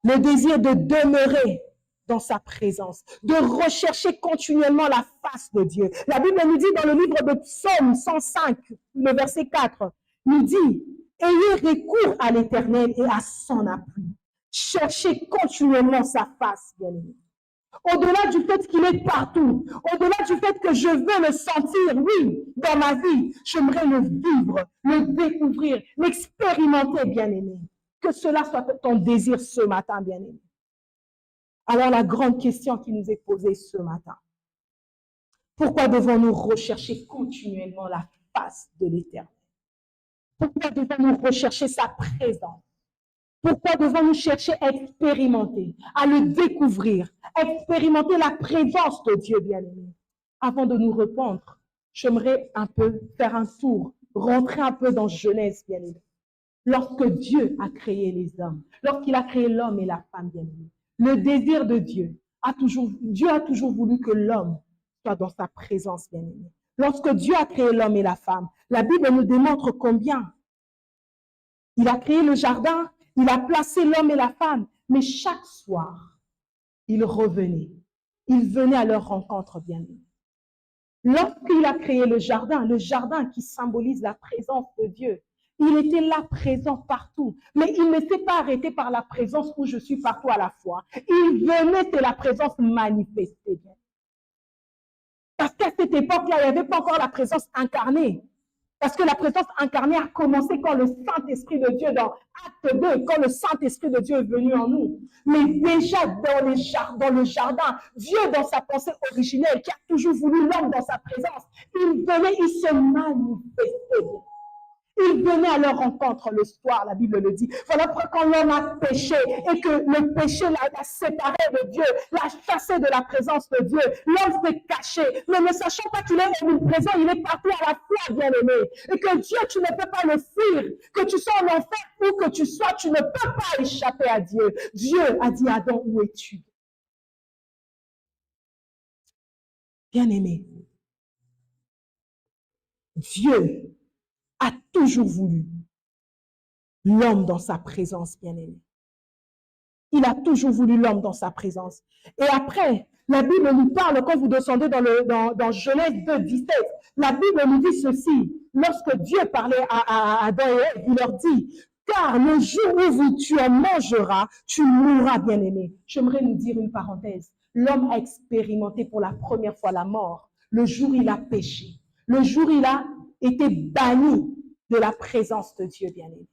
le désir de demeurer dans sa présence, de rechercher continuellement la face de Dieu. La Bible nous dit dans le livre de Psaume 105, le verset 4, nous dit, ayez recours à l'Éternel et à son appui. Cherchez continuellement sa face, bien-aimé. Au-delà du fait qu'il est partout, au-delà du fait que je veux le sentir, oui, dans ma vie, j'aimerais le vivre, le découvrir, l'expérimenter, bien-aimé. Que cela soit ton désir ce matin, bien-aimé. Alors la grande question qui nous est posée ce matin, pourquoi devons-nous rechercher continuellement la face de l'Éternel? Pourquoi devons-nous rechercher sa présence? Pourquoi devons-nous chercher à expérimenter, à le découvrir, expérimenter la présence de Dieu, bien-aimé? Avant de nous répondre, j'aimerais un peu faire un tour, rentrer un peu dans Genèse, bien-aimé. Lorsque Dieu a créé les hommes, lorsqu'il a créé l'homme et la femme, bien-aimé, le désir de Dieu Dieu a toujours voulu que l'homme soit dans sa présence, bien-aimé. Lorsque Dieu a créé l'homme et la femme, la Bible nous démontre combien il a créé le jardin, il a placé l'homme et la femme, mais chaque soir, il revenait. Il venait à leur rencontre, bien-aimé. Lorsqu'il a créé le jardin qui symbolise la présence de Dieu, il était là présent partout, mais il ne s'est pas arrêté par la présence où je suis partout à la fois. Il venait, c'est la présence manifestée. Parce qu'à cette époque-là, il n'y avait pas encore la présence incarnée. Parce que la présence incarnée a commencé quand le Saint-Esprit de Dieu, dans Acte 2, quand le Saint-Esprit de Dieu est venu en nous. Mais déjà dans le jardin, Dieu, dans sa pensée originelle, qui a toujours voulu l'homme dans sa présence, il venait, il se manifestait. Il venait à leur rencontre le soir, la Bible le dit. Voilà pourquoi quand l'homme a péché et que le péché l'a séparé de Dieu, l'a chassé de la présence de Dieu, l'homme s'est caché, mais ne sachant pas qu'il est omniprésent, il est partout à la fois, bien-aimé. Et que Dieu, tu ne peux pas le fuir, que tu sois en enfer ou que tu sois, tu ne peux pas échapper à Dieu. Dieu a dit à Adam, où es-tu? Bien-aimé, Dieu a toujours voulu l'homme dans sa présence, bien-aimé. Il a toujours voulu l'homme dans sa présence. Et après, la Bible nous parle, quand vous descendez dans Genèse 2, 17, la Bible nous dit ceci. Lorsque Dieu parlait à Adam et Ève, il leur dit, car le jour où tu en mangeras, tu mourras, bien-aimé. J'aimerais nous dire une parenthèse. L'homme a expérimenté pour la première fois la mort, le jour où il a péché. Le jour où il a été banni de la présence de Dieu, bien-aimé.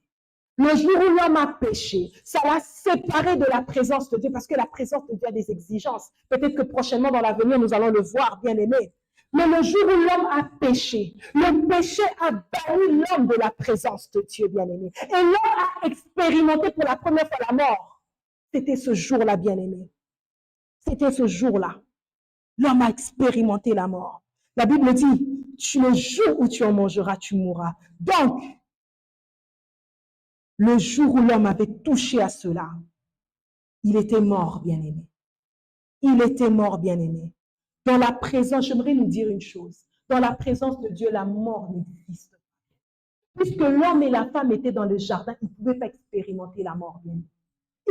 Le jour où l'homme a péché, ça l'a séparé de la présence de Dieu, parce que la présence de Dieu a des exigences. Peut-être que prochainement, dans l'avenir, nous allons le voir, bien-aimé. Mais le jour où l'homme a péché, le péché a banni l'homme de la présence de Dieu, bien-aimé. Et l'homme a expérimenté pour la première fois la mort. C'était ce jour-là, bien-aimé. C'était ce jour-là. L'homme a expérimenté la mort. La Bible dit, le jour où tu en mangeras, tu mourras. Donc, le jour où l'homme avait touché à cela, il était mort, bien-aimé. Il était mort, bien-aimé. Dans la présence, j'aimerais nous dire une chose. Dans la présence de Dieu, la mort n'existe pas. Puisque l'homme et la femme étaient dans le jardin, ils ne pouvaient pas expérimenter la mort, bien-aimé.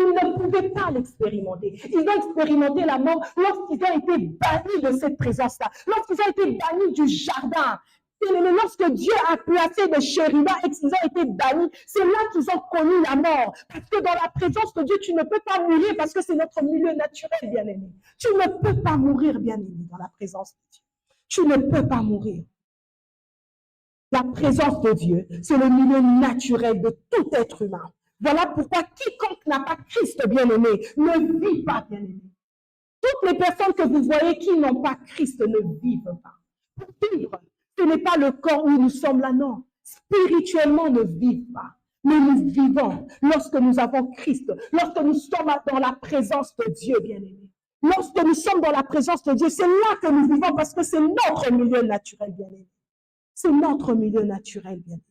Ils ne pouvaient pas l'expérimenter. Ils ont expérimenté la mort lorsqu'ils ont été bannis de cette présence-là, lorsqu'ils ont été bannis du jardin. Lorsque Dieu a placé des chérubins et qu'ils ont été bannis, c'est là qu'ils ont connu la mort. Parce que dans la présence de Dieu, tu ne peux pas mourir parce que c'est notre milieu naturel, bien-aimé. Tu ne peux pas mourir, bien-aimé, dans la présence de Dieu. Tu ne peux pas mourir. La présence de Dieu, c'est le milieu naturel de tout être humain. Voilà pourquoi quiconque n'a pas Christ, bien-aimé, ne vit pas, bien-aimé. Toutes les personnes que vous voyez qui n'ont pas Christ ne vivent pas. Pour vivre, ce n'est pas le corps où nous sommes là, non. Spirituellement, ne vivent pas. Mais nous vivons lorsque nous avons Christ, lorsque nous sommes dans la présence de Dieu, bien-aimé. Lorsque nous sommes dans la présence de Dieu, c'est là que nous vivons parce que c'est notre milieu naturel, bien-aimé. C'est notre milieu naturel, bien-aimé.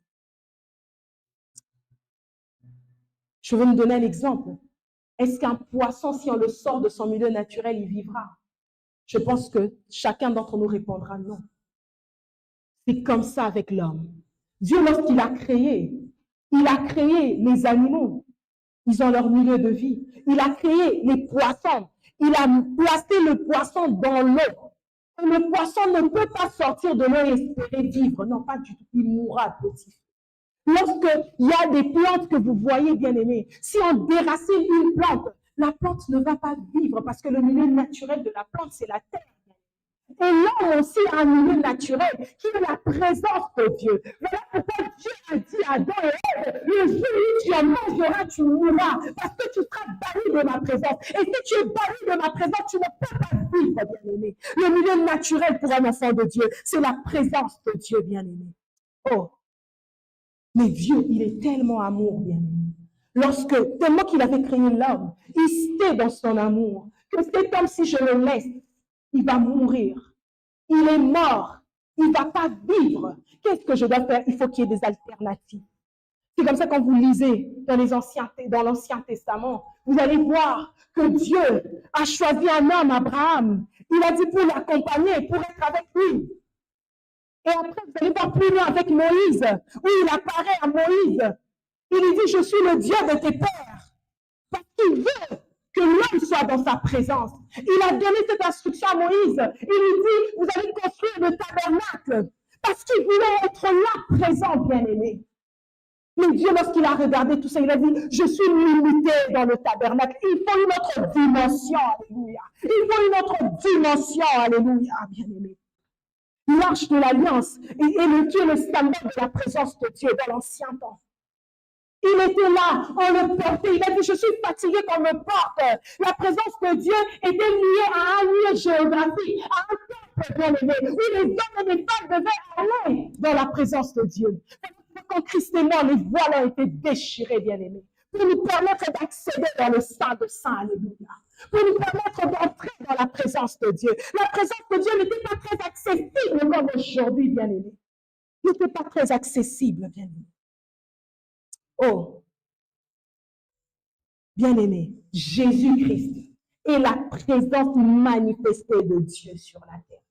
Je vais me donner un exemple. Est-ce qu'un poisson, si on le sort de son milieu naturel, il vivra? Je pense que chacun d'entre nous répondra non. C'est comme ça avec l'homme. Dieu, lorsqu'il a créé les animaux. Ils ont leur milieu de vie. Il a créé les poissons. Il a placé le poisson dans l'eau. Le poisson ne peut pas sortir de l'eau et espérer vivre. Non, pas du tout. Il mourra petit. Lorsqu'il y a des plantes que vous voyez, bien aimés, si on déracine une plante, la plante ne va pas vivre parce que le milieu naturel de la plante, c'est la terre. Et l'homme aussi a un milieu naturel qui est la présence de Dieu. Voilà pourquoi Dieu a dit à Adam et Ève, le jour où tu en mangeras, tu mourras, parce que tu seras banni de ma présence. Et si tu es banni de ma présence, tu ne peux pas vivre, bien-aimé. Le milieu naturel pour un enfant de Dieu, c'est la présence de Dieu, bien-aimé. Oh! Mais Dieu, il est tellement amour, bien-aimé. Tellement qu'il avait créé l'homme, il sait dans son amour que cet homme, si je le laisse, il va mourir. Il est mort. Il ne va pas vivre. Qu'est-ce que je dois faire? Il faut qu'il y ait des alternatives. C'est comme ça quand vous lisez dans l'Ancien Testament, vous allez voir que Dieu a choisi un homme, Abraham. Il a dit pour l'accompagner, pour être avec lui. Et après, vous allez voir plus loin avec Moïse, où il apparaît à Moïse. Il lui dit, je suis le Dieu de tes pères. Parce qu'il veut que l'homme soit dans sa présence. Il a donné cette instruction à Moïse. Il lui dit, vous allez construire le tabernacle. Parce qu'il voulait être là, présent, bien-aimé. Mais Dieu, lorsqu'il a regardé tout ça, il a dit, je suis limité dans le tabernacle. Il faut une autre dimension, alléluia. Il faut une autre dimension, alléluia, bien-aimé. L'arche de l'alliance et qui est le standard de la présence de Dieu dans l'ancien temps. Il était là, on le portait. Il a dit, je suis fatigué qu'on me porte. La présence de Dieu était liée à un lieu géographique, à un temple bien-aimé, où les hommes et les femmes devaient aller dans la présence de Dieu. Quand Christ est mort, les voiles ont été déchirés, bien-aimés, pour nous permettre d'accéder dans le Saint de Saints, alléluia. Pour nous permettre d'entrer dans la présence de Dieu. La présence de Dieu n'était pas très accessible comme aujourd'hui, bien-aimé. N'était pas très accessible, bien-aimé. Oh, bien-aimé, Jésus-Christ est la présence manifestée de Dieu sur la terre.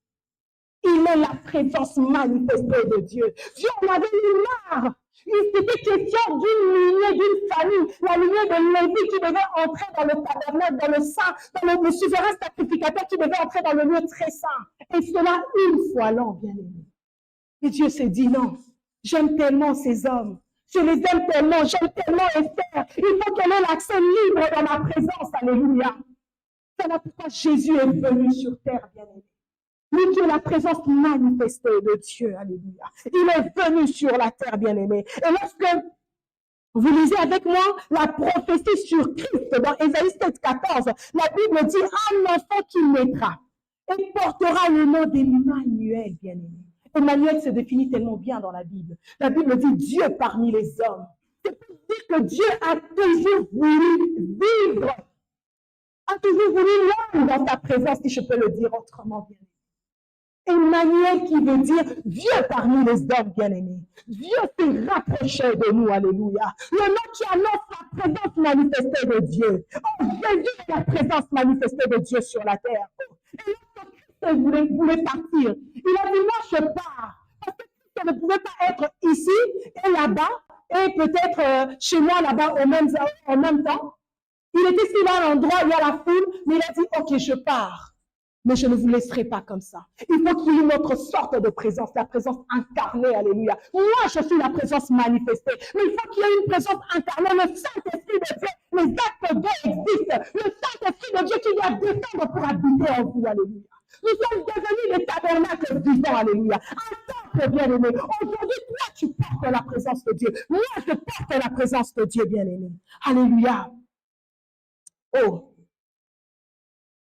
Il est la présence manifestée de Dieu. Dieu en avait eu marre. Il était question d'une lignée, d'une famille, la lignée de Lévi qui devait entrer dans le tabernacle, dans le saint, dans le souverain sacrificateur qui devait entrer dans le lieu très saint. Et cela une fois l'an, bien aimé. Et Dieu s'est dit non, j'aime tellement ces hommes. Je les aime tellement, j'aime tellement Esther. Il faut qu'elle ait l'accès libre dans ma présence, alléluia. C'est là pourquoi Jésus est venu sur terre, bien aimé. Lui qui est la présence manifestée de Dieu, alléluia. Il est venu sur la terre, bien-aimé. Et lorsque vous lisez avec moi la prophétie sur Christ dans Ésaïe 7,14, la Bible dit un enfant qui naîtra et portera le nom d'Emmanuel, bien-aimé. Emmanuel se définit tellement bien dans la Bible. La Bible dit Dieu parmi les hommes. C'est pour dire que Dieu a toujours voulu vivre, a toujours voulu l'homme dans sa présence, si je peux le dire autrement, bien-aimé. Emmanuel qui veut dire Dieu parmi les hommes, bien-aimés. Dieu s'est rapproché de nous, alléluia. Le nom qui annonce la présence manifestée de Dieu. Oh, Jésus est la présence manifestée de Dieu sur la terre. Et lorsque Christ voulait partir, il a dit, moi je pars. Parce que Christ ne pouvait pas être ici et là-bas, et peut-être chez moi là-bas en même temps. Il était ici là à l'endroit, il y a la foule, mais il a dit, ok, je pars. Mais je ne vous laisserai pas comme ça. Il faut qu'il y ait une autre sorte de présence, la présence incarnée, alléluia. Moi, je suis la présence manifestée. Mais il faut qu'il y ait une présence incarnée. Le Saint-Esprit de Dieu, les actes de Dieu existent. Le Saint-Esprit de Dieu qui vient descendre pour habiter en vous, alléluia. Nous sommes devenus des tabernacles vivants, alléluia. Un temple, bien-aimé. Aujourd'hui, toi, tu portes la présence de Dieu. Moi, je porte la présence de Dieu, bien-aimé. Alléluia. Oh.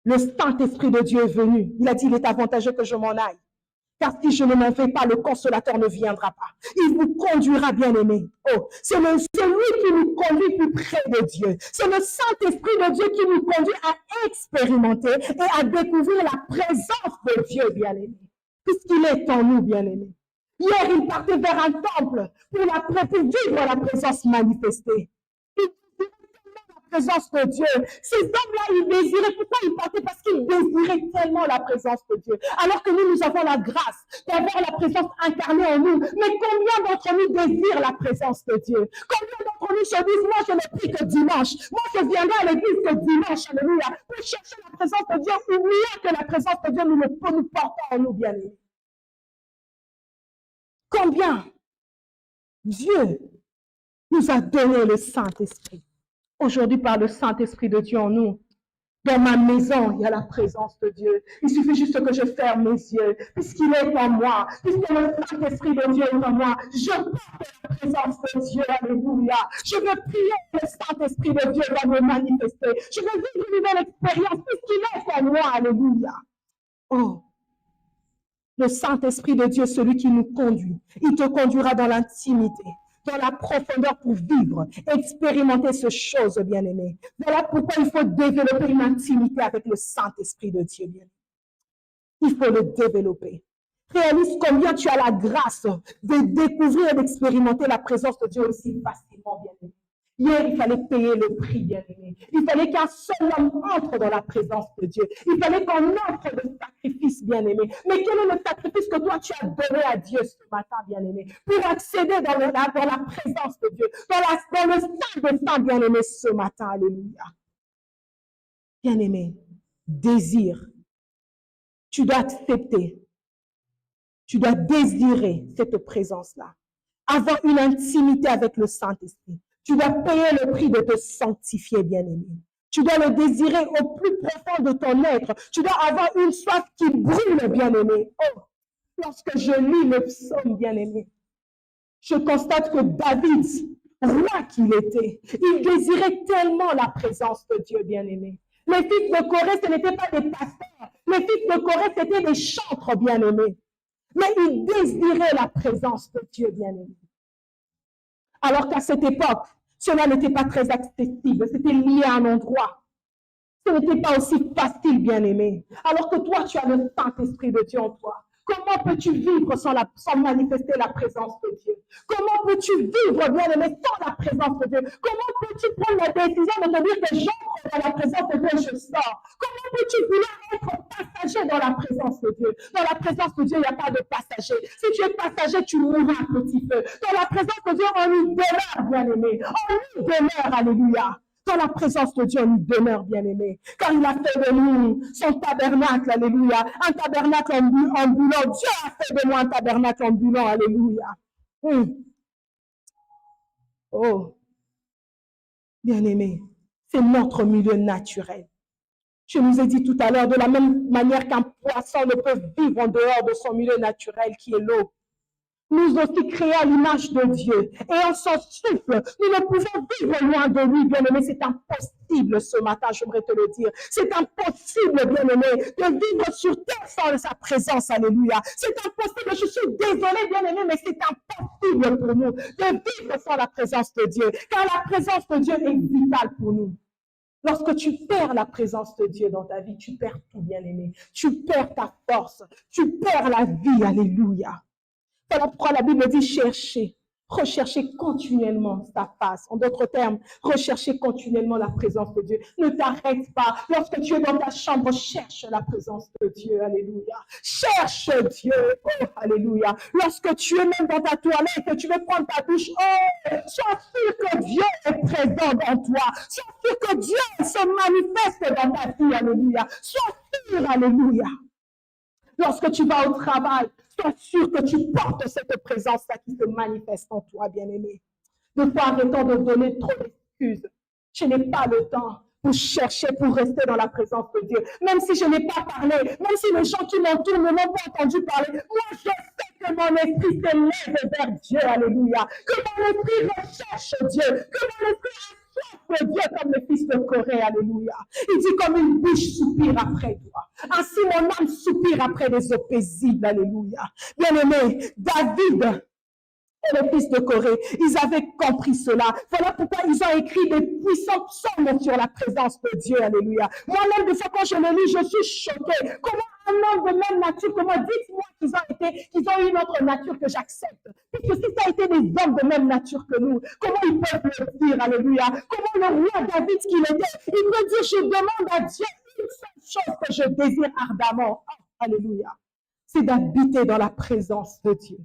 Le Saint-Esprit de Dieu est venu. Il a dit, il est avantageux que je m'en aille. Car si je ne m'en vais pas, le consolateur ne viendra pas. Il vous conduira, bien-aimé. Oh, c'est lui qui nous conduit plus près de Dieu. C'est le Saint-Esprit de Dieu qui nous conduit à expérimenter et à découvrir la présence de Dieu, bien-aimé. Puisqu'il est en nous, bien-aimé. Hier, il partait vers un temple pour vivre la présence manifestée. La présence de Dieu. Ces hommes-là, ils désiraient. Pourquoi ils partaient? Parce qu'ils désiraient tellement la présence de Dieu. Alors que nous avons la grâce d'avoir la présence incarnée en nous. Mais combien d'entre nous désirent la présence de Dieu? Combien d'entre nous se disent, moi je ne prie que dimanche. Moi je viendrai à l'église que dimanche, alléluia, pour chercher la présence de Dieu, oubliant que la présence de Dieu nous porte en nous, bien aimés. Combien Dieu nous a donné le Saint-Esprit. Aujourd'hui, par le Saint-Esprit de Dieu en nous, dans ma maison, il y a la présence de Dieu. Il suffit juste que je ferme mes yeux, puisqu'il est en moi, puisque le Saint-Esprit de Dieu est en moi. Je porte la présence de Dieu, alléluia. Je veux prier que le Saint-Esprit de Dieu va me manifester. Je veux vivre une nouvelle expérience, puisqu'il est en moi, alléluia. Oh, le Saint-Esprit de Dieu, celui qui nous conduit, il te conduira dans l'intimité, dans la profondeur pour vivre, expérimenter ces choses, bien-aimé. Voilà pourquoi il faut développer une intimité avec le Saint-Esprit de Dieu, bien-aimé. Il faut le développer. Réalise combien tu as la grâce de découvrir et d'expérimenter la présence de Dieu aussi facilement, bien-aimé. Hier, il fallait payer le prix, bien-aimé. Il fallait qu'un seul homme entre dans la présence de Dieu. Il fallait qu'on offre le sacrifice, bien-aimé. Mais quel est le sacrifice que toi, tu as donné à Dieu ce matin, bien-aimé, pour accéder dans la présence de Dieu, dans le sein des saints, bien-aimé, ce matin, alléluia. Bien-aimé, désir. Tu dois accepter. Tu dois désirer cette présence-là. Avoir une intimité avec le Saint-Esprit. Tu dois payer le prix de te sanctifier, bien-aimé. Tu dois le désirer au plus profond de ton être. Tu dois avoir une soif qui brûle, bien-aimé. Oh, lorsque je lis le psaume, bien-aimé, je constate que David, roi qu'il était, il désirait tellement la présence de Dieu, bien-aimé. Les fils de Corée, ce n'étaient pas des pasteurs. Les fils de Corée, c'était des chantres, bien-aimés. Mais ils désiraient la présence de Dieu, bien-aimé. Alors qu'à cette époque, cela n'était pas très accessible. C'était lié à un endroit. Ce n'était pas aussi facile, bien-aimé. Alors que toi, tu as le Saint-Esprit de Dieu en toi. Comment peux-tu vivre sans manifester la présence de Dieu? Comment peux-tu vivre, bien-aimé, sans la présence de Dieu? Comment peux-tu prendre la décision de te dire que j'entre dans la présence de Dieu et je sors? Comment peux-tu vouloir être passager dans la présence de Dieu? Dans la présence de Dieu, il n'y a pas de passager. Si tu es passager, tu mourras un petit peu. Dans la présence de Dieu, on y demeure, bien-aimé. On y demeure, alléluia. Dans la présence de Dieu, on y demeure, bien-aimé. Car il a fait de nous son tabernacle, alléluia. Un tabernacle ambulant. Dieu a fait de moi un tabernacle ambulant, alléluia. Oh, bien-aimé, c'est notre milieu naturel. Je nous ai dit tout à l'heure, de la même manière qu'un poisson ne peut vivre en dehors de son milieu naturel qui est l'eau. Nous aussi créés à l'image de Dieu. Et en son souffle, nous ne pouvons vivre loin de lui, bien-aimé. C'est impossible ce matin, j'aimerais te le dire. C'est impossible, bien-aimé, de vivre sur terre sans sa présence. Alléluia. C'est impossible. Je suis désolée, bien-aimé, mais c'est impossible pour nous de vivre sans la présence de Dieu. Car la présence de Dieu est vitale pour nous. Lorsque tu perds la présence de Dieu dans ta vie, tu perds tout, bien-aimé. Tu perds ta force. Tu perds la vie. Alléluia. Voilà pourquoi la Bible dit chercher, rechercher continuellement sa face. En d'autres termes, rechercher continuellement la présence de Dieu. Ne t'arrête pas. Lorsque tu es dans ta chambre, cherche la présence de Dieu. Alléluia. Cherche Dieu. Oh, alléluia. Lorsque tu es même dans ta toilette, que tu veux prendre ta douche, oh, sois sûr que Dieu est présent dans toi. Sois sûr que Dieu se manifeste dans ta vie. Alléluia. Sois sûr. Alléluia. Lorsque tu vas au travail, sois sûr que tu portes cette présence-là qui se manifeste en toi, bien-aimé. Des fois, arrêtons de donner trop d'excuses. Je n'ai pas le temps pour chercher, pour rester dans la présence de Dieu. Même si je n'ai pas parlé, même si les gens qui m'entourent ne m'ont pas entendu parler, moi, je sais que mon esprit s'élève vers Dieu, alléluia. Que mon esprit recherche Dieu, que mon esprit de Dieu comme le fils de Corée, alléluia. Il dit comme une biche soupire après toi. Ainsi mon âme soupire après les eaux paisibles, alléluia. Bien-aimé, David et le fils de Corée, ils avaient compris cela. Voilà pourquoi ils ont écrit des puissants psaumes sur la présence de Dieu, alléluia. Moi-même, des fois, quand je le lis, je suis choquée. Comment un homme de même nature, comment dites-moi qu'ils ont eu une autre nature que j'accepte. Puisque si ça a été des hommes de même nature que nous, comment ils peuvent le dire, alléluia. Comment le roi David qu'il était, il peut dire, je demande à Dieu une seule chose que je désire ardemment. Oh, alléluia. C'est d'habiter dans la présence de Dieu.